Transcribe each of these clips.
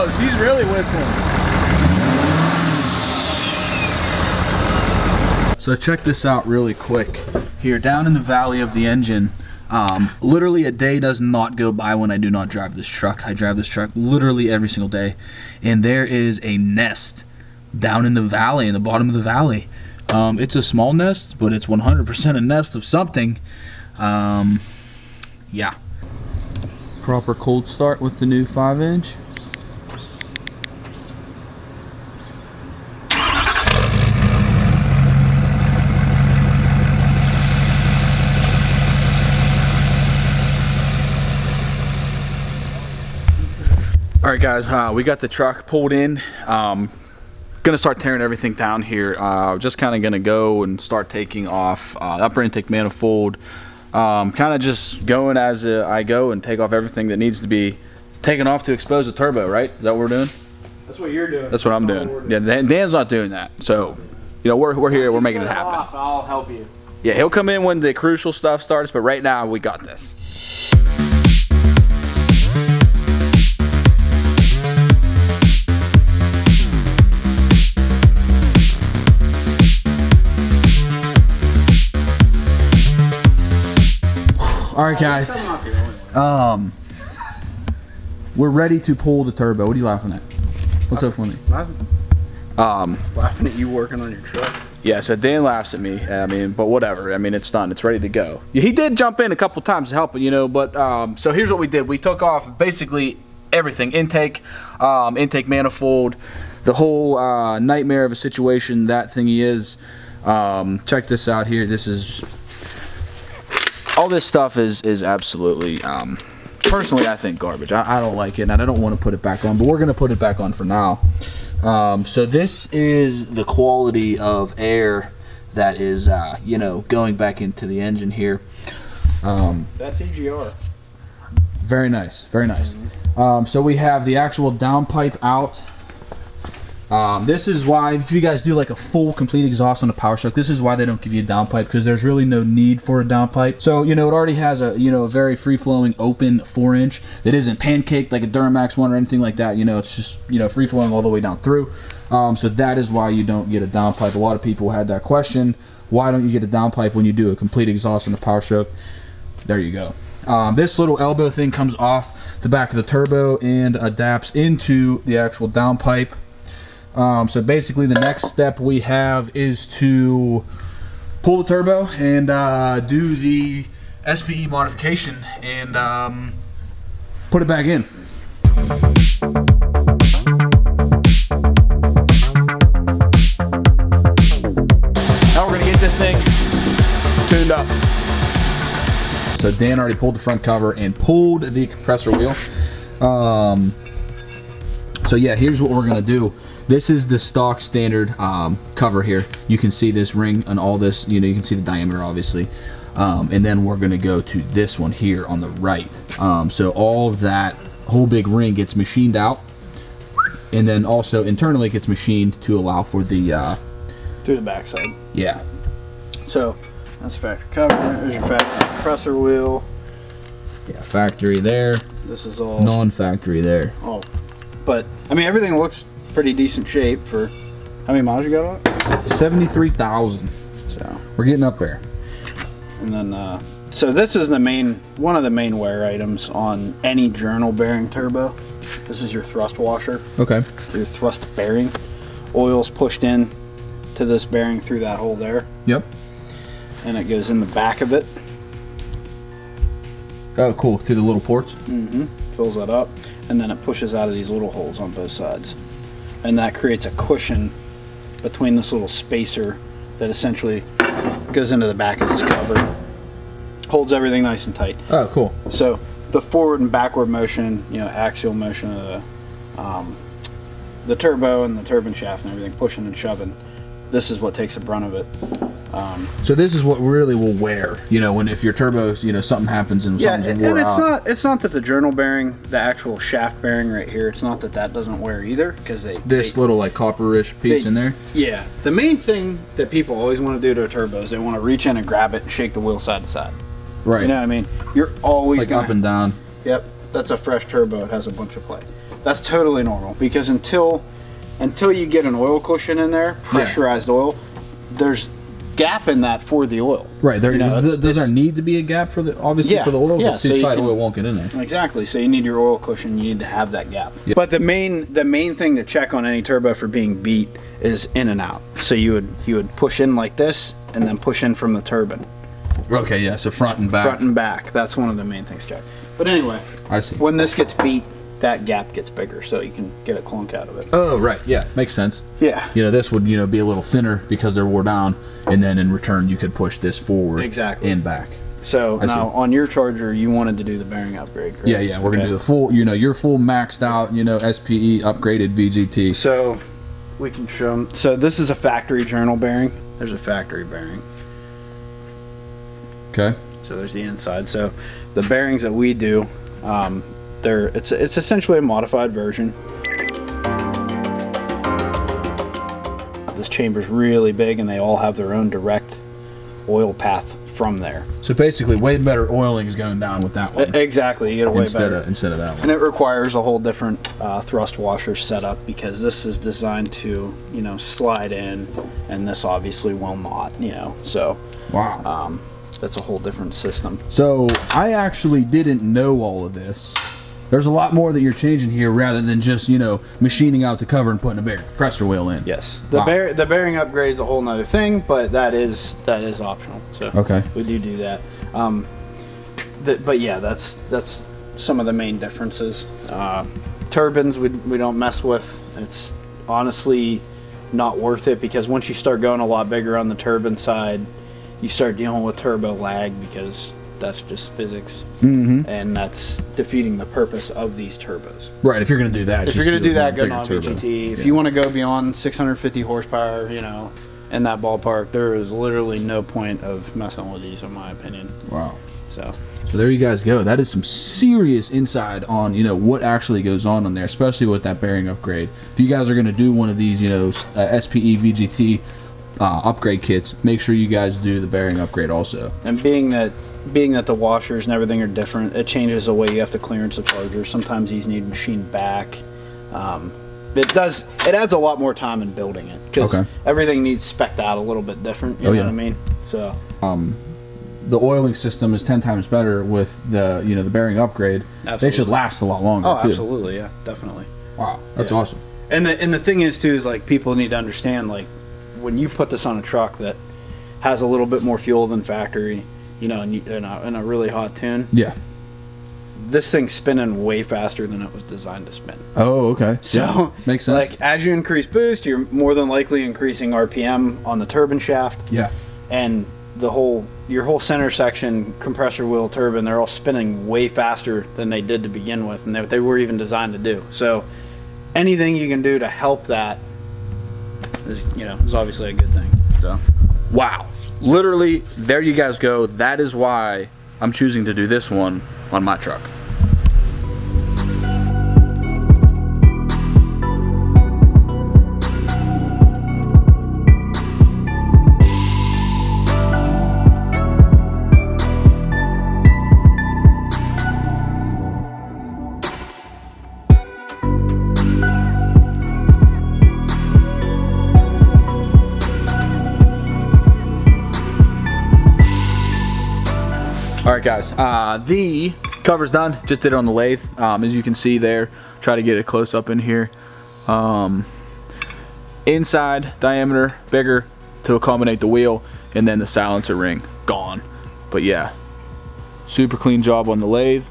Oh, she's really whistling. So check this out really quick. Here, down in the valley of the engine, literally a day does not go by when I do not drive this truck. I drive this truck literally every single day. And there is a nest down in the valley, in the bottom of the valley. It's a small nest, but it's 100% a nest of something. Yeah. Proper cold start with the new 5-inch. All right, guys, we got the truck pulled in. Gonna start tearing everything down here. Just kind of gonna go and start taking off upper intake manifold. Kind of just going as I go and take off everything that needs to be taken off to expose the turbo, right? Is that what we're doing? That's what you're doing. That's what I'm doing. Yeah, Dan's not doing that. So, you know, we're here, we're making it happen. I'll help you. Yeah, he'll come in when the crucial stuff starts, but right now we got this. All right, guys. We're ready to pull the turbo. What are you laughing at? What's so funny? Laughing at you working on your truck. Yeah, so Dan laughs at me. I mean, but whatever. I mean, it's done. It's ready to go. He did jump in a couple times to help, you know, but so here's what we did. We took off basically everything. Intake manifold, the whole nightmare of a situation that thingy is. Check this out here. This is... all this stuff is absolutely, personally, I think garbage. I don't like it, and I don't want to put it back on, but we're going to put it back on for now. So this is the quality of air that is, you know, going back into the engine here. That's EGR. Very nice, very nice. So we have the actual downpipe out. This is why, if you guys do like a full complete exhaust on a Powerstroke, this is why they don't give you a downpipe, because there's really no need for a downpipe. So, you know, it already has a, you know, a very free-flowing open 4-inch that isn't pancaked like a Duramax one or anything like that. You know, it's just, you know, free-flowing all the way down through. So that is why you don't get a downpipe. A lot of people had that question. Why don't you get a downpipe when you do a complete exhaust on a Powerstroke? There you go. This little elbow thing comes off the back of the turbo and adapts into the actual downpipe. So basically the next step we have is to pull the turbo and do the SPE modification and put it back in. Now we're going to get this thing tuned up. So Dan already pulled the front cover and pulled the compressor wheel. So yeah, here's what we're going to do. This is the stock standard cover here. You can see this ring and all this, you know, you can see the diameter obviously. And then we're gonna go to this one here on the right. So all of that whole big ring gets machined out. And then also internally it gets machined to allow for the... to the backside. Yeah. So that's factory cover, there's your factory compressor wheel. Yeah, factory there. This is all... non-factory there. Oh, but, I mean, everything looks pretty decent shape for how many miles you got on it? 73,000. So we're getting up there. And then so this is the main, one of the main wear items on any journal bearing turbo. This is your thrust washer. Okay. Your thrust bearing. Oil's pushed in to this bearing through that hole there. Yep. And it goes in the back of it. Oh, cool. Through the little ports. Mm-hmm. Fills that up, and then it pushes out of these little holes on both sides. And that creates a cushion between this little spacer that essentially goes into the back of this cover. Holds everything nice and tight. Oh, cool. So the forward and backward motion, you know, axial motion of the turbo and the turbine shaft and everything, pushing and shoving, this is what takes the brunt of it. So this is what really will wear, you know, when if your turbos, you know, something happens and something's wore out. It's not that the journal bearing, the actual shaft bearing right here, it's not that that doesn't wear either, because this little like copperish piece in there. Yeah, the main thing that people always want to do to a turbo is they want to reach in and grab it and shake the wheel side to side. Right. You know what I mean? You're always like gonna, up and down. Yep. that's a fresh turbo. It has a bunch of play. That's totally normal, because until you get an oil cushion in there, pressurized oil, there's gap in that for the oil. Right. There, does there need to be a gap for the for the oil? Yeah, if it's too tight, oil won't get in there. Exactly. So you need your oil cushion. You need to have that gap. Yeah. But the main thing to check on any turbo for being beat is in and out. So you would push in like this, and then push in from the turbine. Okay. Yeah. So front and back. Front and back. That's one of the main things to check. But anyway, I see. When this gets beat, that gap gets bigger, so you can get a clunk out of it. Oh, right. Yeah, makes sense. Yeah. This would, be a little thinner because they're wore down, and then in return you could push this forward and back. So now on your Charger, you wanted to do the bearing upgrade, correct? Yeah, we're gonna do the full, your full maxed out, SPE upgraded VGT. So we can show them. So this is a factory journal bearing. There's a factory bearing. Okay. So there's the inside. So the bearings that we do, it's essentially a modified version. This chamber's really big, and they all have their own direct oil path from there. So basically, way better oiling is going down with that one. Exactly, you get a way better instead of that one. And it requires a whole different thrust washer setup, because this is designed to slide in, and this obviously will not. So wow. That's a whole different system. So I actually didn't know all of this. There's a lot more that you're changing here rather than just, machining out the cover and putting a bearing compressor wheel in. Yes. The bearing upgrade is a whole nother thing, but that is optional. So okay. We do that. But yeah, that's some of the main differences. Turbines we don't mess with. It's honestly not worth it, because once you start going a lot bigger on the turbine side, you start dealing with turbo lag, because that's just physics, and that's defeating the purpose of these turbos. Right. If you're going to do that, go non-VGT. If you want to go beyond 650 horsepower, in that ballpark, there is literally no point of messing with these, in my opinion. Wow. So there you guys go. That is some serious insight on what actually goes on there, especially with that bearing upgrade. If you guys are going to do one of these, SPE VGT upgrade kits, make sure you guys do the bearing upgrade also. And being that the washers and everything are different, it changes the way you have to clearance the Charger. Sometimes these need machined back. It adds a lot more time in building it, because everything needs spec'd out a little bit different. You know what I mean? So the oiling system is 10 times better with the the bearing upgrade. Absolutely. They should last a lot longer. Oh, absolutely, yeah, definitely. Wow, that's awesome. And the thing is too, is like, people need to understand, like, when you put this on a truck that has a little bit more fuel than factory, in a really hot tune. Yeah. This thing's spinning way faster than it was designed to spin. Oh, okay. So makes sense. Like, as you increase boost, you're more than likely increasing RPM on the turbine shaft. Yeah. And your whole center section, compressor wheel, turbine, they're all spinning way faster than they did to begin with, and they were even designed to do. So anything you can do to help that is obviously a good thing. So wow. Literally, there you guys go. That is why I'm choosing to do this one on my truck. Alright guys, the cover's done. Just did it on the lathe. As you can see there, try to get it close up in here. Inside diameter bigger to accommodate the wheel, and then the silencer ring gone. But yeah, super clean job on the lathe,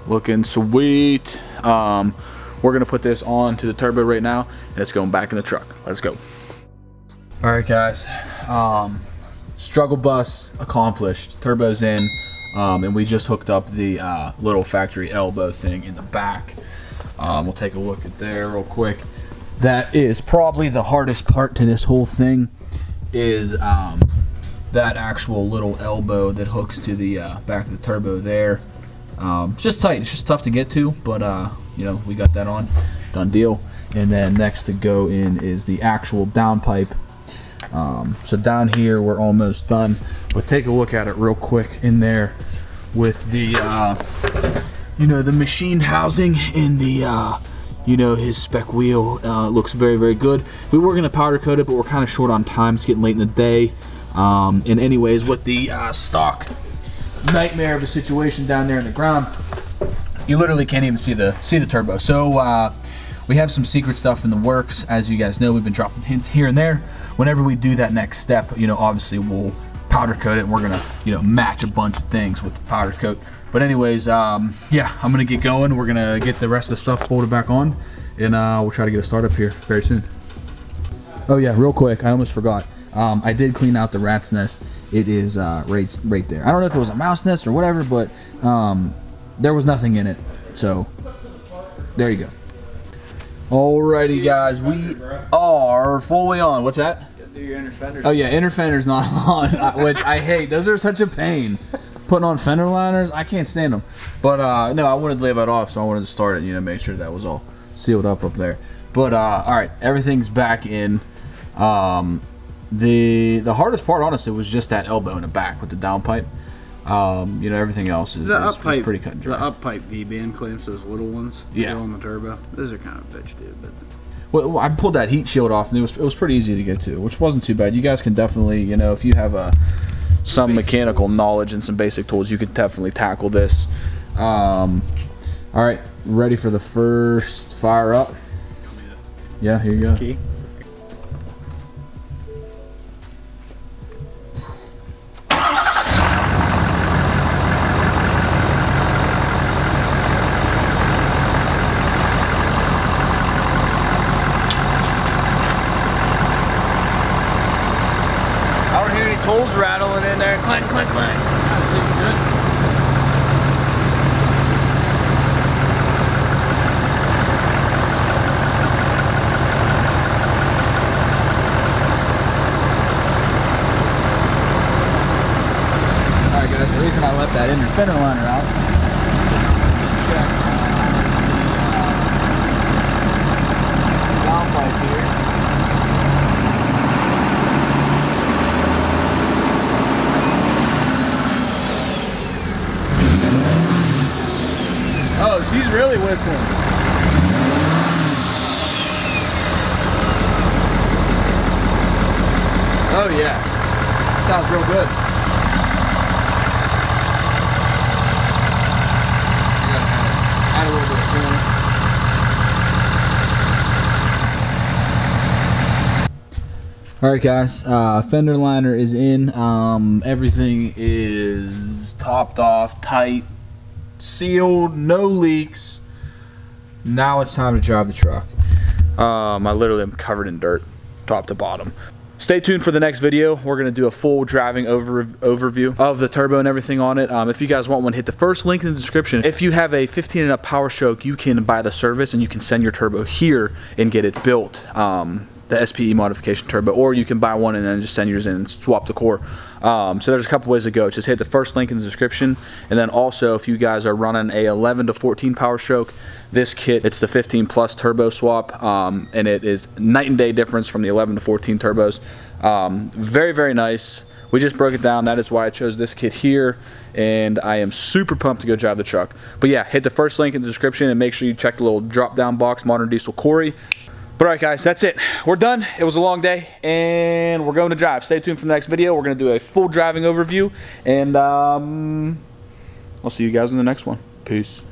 looking sweet. We're gonna put this on to the turbo right now, and it's going back in the truck. Let's go. Alright guys, struggle bus accomplished. Turbo's in, and we just hooked up the little factory elbow thing in the back. We'll take a look at there real quick. That is probably the hardest part to this whole thing, is that actual little elbow that hooks to the back of the turbo there. It's just tight. It's just tough to get to, but we got that on. Done deal. And then next to go in is the actual downpipe. So down here we're almost done, but take a look at it real quick in there with the you know, the machined housing in the, you know, his spec wheel looks very, very good. We were gonna powder coat it, but we're kind of short on time. It's getting late in the day. And anyways, with the stock nightmare of a situation down there in the ground, you literally can't even see the turbo. So we have some secret stuff in the works. As you guys know, we've been dropping hints here and there. Whenever we do that next step, you know, obviously we'll powder coat it, and we're gonna, you know, match a bunch of things with the powder coat. But anyways, yeah, I'm gonna get going. We're gonna get the rest of the stuff bolted back on, and we'll try to get a start up here very soon. Oh yeah, real quick, I almost forgot. I did clean out the rat's nest. It is right there. I don't know if it was a mouse nest or whatever, but there was nothing in it. So there you go. Alrighty guys, we are fully on. What's that? Do your inner fenders. Oh yeah, inner fender's not on, which I hate. Those are such a pain. Putting on fender liners, I can't stand them. But no, I wanted to leave that off, so I wanted to start it, you know, make sure that was all sealed up there. But alright, everything's back in. The hardest part, honestly, was just that elbow in the back with the downpipe. You know, everything else is pretty cut and dry. The up pipe V-band clamps, those little ones, yeah, on the turbo. Those are kind of a bitch, dude. But well, I pulled that heat shield off, and it was pretty easy to get to, which wasn't too bad. You guys can definitely, you know, if you have some mechanical knowledge and some basic tools, you could definitely tackle this. All right, ready for the first fire up? Yeah, here you go. Key. Tools rattling in there, clank, clank, clank. That seems good. All right, guys. The reason I left that inner fender liner out is check downpipe here. Oh, she's really whistling. Oh yeah, sounds real good. Add a little bit of coolant. All right, guys. Fender liner is in. Everything is topped off, tight, sealed, no leaks. Now it's time to drive the truck. I literally am covered in dirt, top to bottom. Stay tuned for the next video. We're going to do a full driving overview of the turbo and everything on it. If you guys want one, hit the first link in the description. If you have a 15 and up Powerstroke, you can buy the service and you can send your turbo here and get it built. The SPE modification turbo, or you can buy one and then just send yours in and swap the core. So there's a couple ways to go. Just hit the first link in the description, and then also if you guys are running a 11 to 14 Powerstroke, this kit, it's the 15 plus turbo swap, and it is night and day difference from the 11 to 14 turbos. Very, very nice. We just broke it down. That is why I chose this kit here, and I am super pumped to go drive the truck. But yeah, hit the first link in the description and make sure you check the little drop down box, Modern Diesel Corey. But alright guys, that's it. We're done. It was a long day, and we're going to drive. Stay tuned for the next video. We're going to do a full driving overview, and I'll see you guys in the next one. Peace.